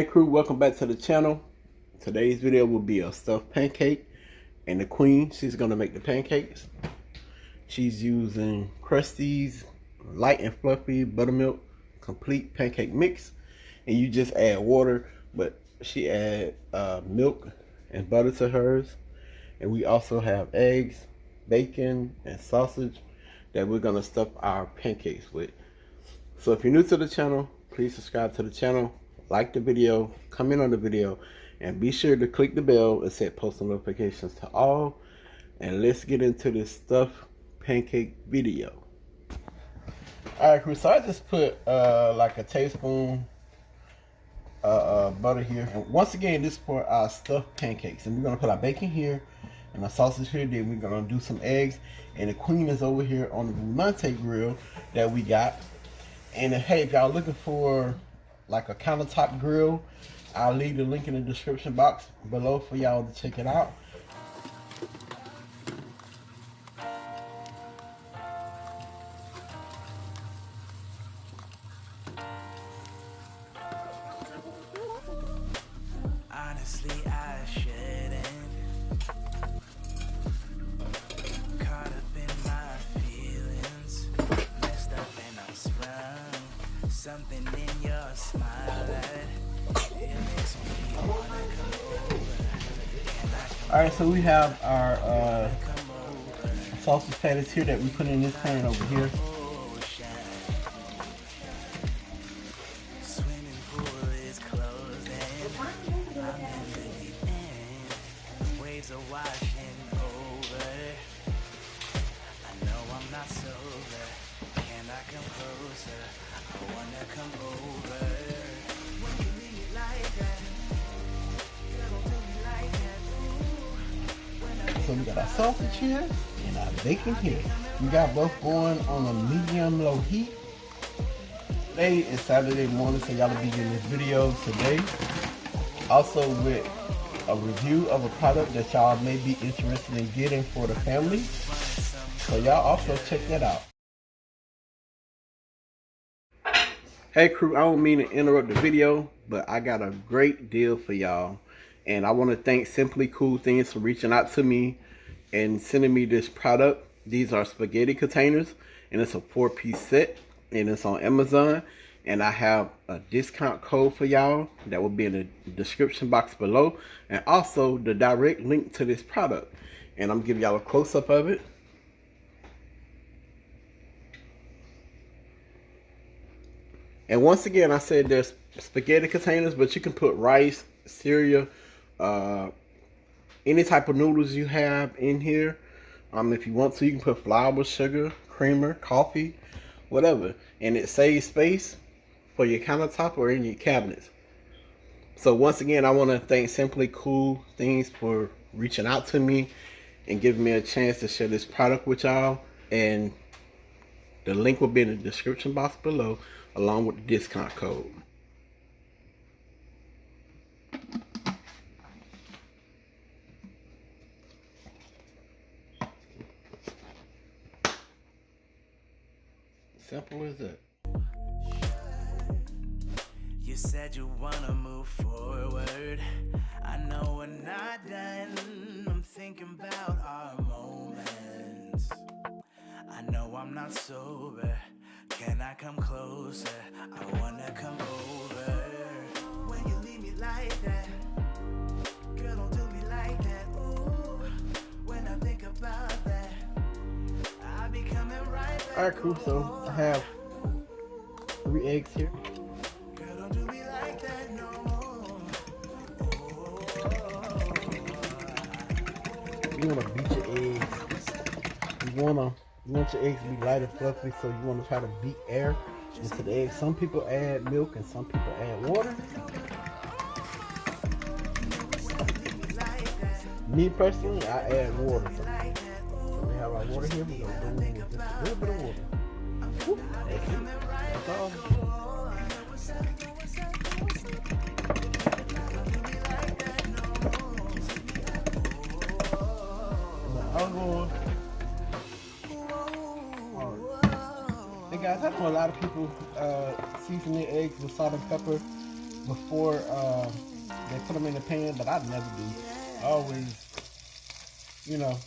crew, welcome back to the channel. Today's video will be a stuffed pancake, and the queen, she's gonna make the pancakes. She's using Krusty's light and fluffy buttermilk complete pancake mix, and you just add water, but she add milk and butter to hers. And we also have eggs, bacon, and sausage that we're gonna stuff our pancakes with. So if you're new to the channel, please subscribe to the channel, like the video, comment on the video, and be sure to click the bell and set post notifications to all. And let's get into this stuffed pancake video. Alright crew, so I just put like a tablespoon butter here. And once again, this is for our stuffed pancakes. And we're gonna put our bacon here and our sausage here. Then we're gonna do some eggs. And the queen is over here on the Bouillante grill that we got. And hey, if y'all looking for like a countertop grill, I'll leave the link in the description box below for y'all to check it out. Honestly, I shouldn't. Caught up in my feelings, messed up and I'm sprung. Something in your smile that it makes me wanna come over. Alright, so we have our sausage patties here that we put in this pan over here. Swimming pool is closed and I'm in the deep end. Waves are washing over. I know I'm not sober. Can I come closer? I wanna come over. When you leave me like that, girl, don't do me like that. So we got our sausage here and our bacon here. We got both going on a medium-low heat. Today is Saturday morning, so y'all will be getting this video today. Also with a review of a product that y'all may be interested in getting for the family. So y'all also check that out. Hey crew, I don't mean to interrupt the video, but I got a great deal for y'all. And I want to thank Simply Cool Things for reaching out to me and sending me this product. These are spaghetti containers, and it's a 4-piece set, and it's on Amazon. And I have a discount code for y'all that will be in the description box below, and also the direct link to this product. And I'm giving y'all a close-up of it. And once again, I said there's spaghetti containers, but you can put rice, cereal, any type of noodles you have in here. If you want to, you can put flour, sugar, creamer, coffee, whatever. And it saves space for your countertop or in your cabinets. So once again, I want to thank Simply Cool Things for reaching out to me and giving me a chance to share this product with y'all. And the link will be in the description box below, along with the discount code. Simple as that. You said you wanna move forward. I know we're not done. I'm thinking about our moments. I know I'm not sober. Can I come closer? I wanna come over. When you leave me like that, girl, don't do me like that. Ooh, when I think about that, I'll be coming right back. Alright, cool. So I have 3 eggs here. Girl, don't do me like that, no. You wanna beat your eggs. You want your eggs to be light and fluffy, so you wanna try to beat air into the eggs. Some people add milk and some people add water. Me personally, I add water. So we have our water here. We're gonna go in with just a little bit of water. Whoop, that's it. That's all. Hey guys, I know a lot of people season their eggs with salt and pepper. before they put them in the pan, but I never do. I always, you know,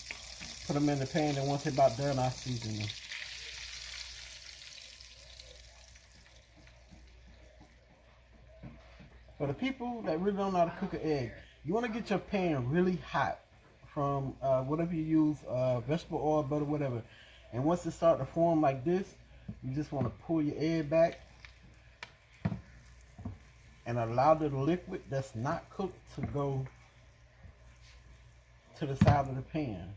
put them in the pan, and once they're about done, I season them. For the people that really don't know how to cook an egg, you want to get your pan really hot from whatever you use, vegetable oil, butter, whatever. And once it starts to form like this, you just want to pull your egg back and allow the liquid that's not cooked to go to the side of the pan.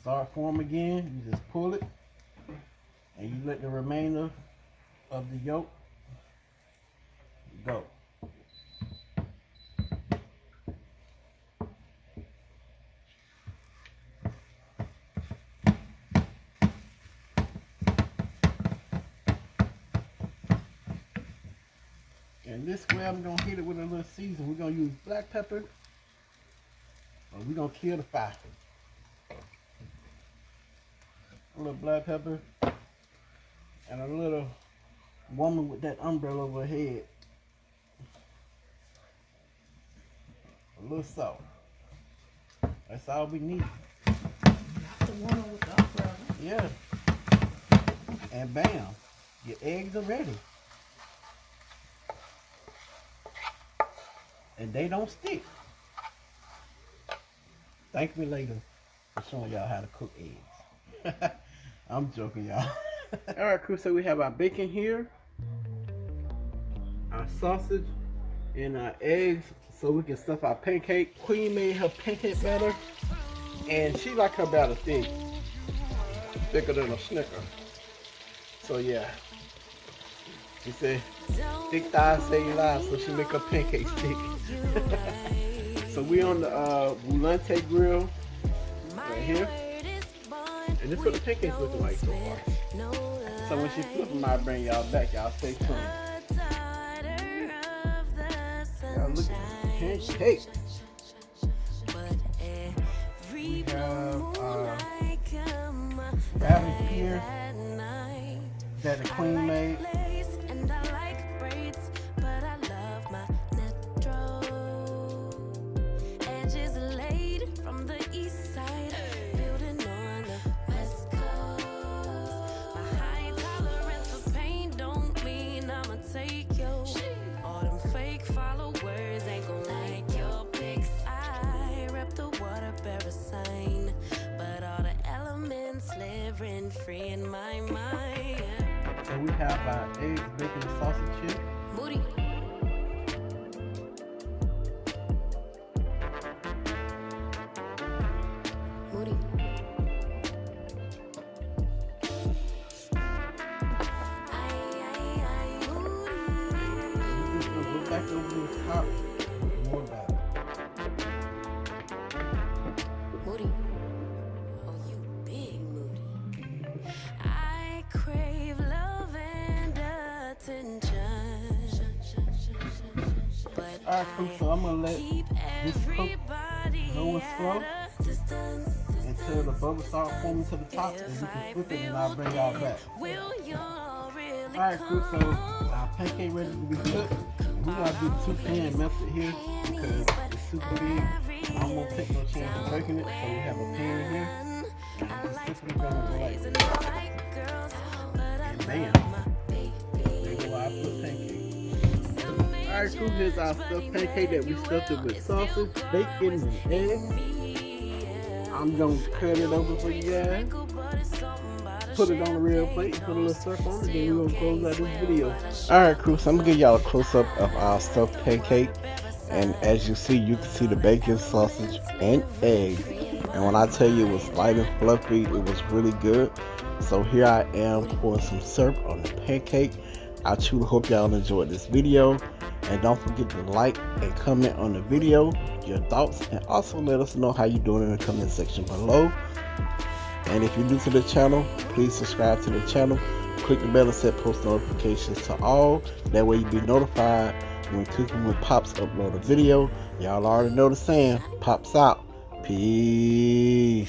Start form again, you just pull it and you let the remainder of the yolk go. And this way I'm going to heat it with a little season. We're going to use black pepper, or we're going to kill the fire. A little black pepper, and a little woman with that umbrella over her head. A little salt. That's all we need. Not the woman with the umbrella. Yeah. And bam, your eggs are ready. And they don't stick. Thank me later for showing y'all how to cook eggs. I'm joking, y'all. Alright, crew, so we have our bacon here, our sausage, and our eggs so we can stuff our pancake. Queen made her pancake batter, and she like her batter thick. Thicker than a Snicker. So yeah. She said, thick thighs save lives, so she make her pancakes thick. So we on the Boulante grill right here. And this is what the pancakes looking like so far. So when she flip them, I'll bring y'all back. Y'all stay tuned. Y'all look at the pancake. We have rabbit here that the queen made. Free in my mind. So we have our eggs, bacon, and sausage here. Booty. Booty. We're just gonna go back over the top with more batter. Booty. Oh, you big booty. I crave love and attention. But Alright, cool, so I'm gonna let this cook go and slow until the bubbles start forming to the top, and we can flip it and I'll bring y'all back. Alright, cool, so our pancake ready to be cooked. We're gonna do 2 pan method here because it's super big. I won't take no chance of breaking it, so we have a pan here. And it's simply gonna go like this. And bam, there go our flip pancake. Alright, cool, here's our stuffed pancake that we stuffed it with sausage, bacon, and eggs. I'm gonna cut it over for you guys. Put it on the real plate, put a little circle on it, then we're gonna close out this video. Alright, crew, so I'm gonna give y'all a close up of our stuffed pancake. And as you can see the bacon, sausage, and eggs. And when I tell you it was light and fluffy, it was really good. So here I am pouring some syrup on the pancake. I truly hope y'all enjoyed this video. And don't forget to like and comment on the video, your thoughts, and also let us know how you're doing in the comment section below. And if you're new to the channel, please subscribe to the channel. Click the bell and set post notifications to all. That way you'll be notified when Cooking with Pops upload a video. Y'all already know the saying, Pops out. Peace.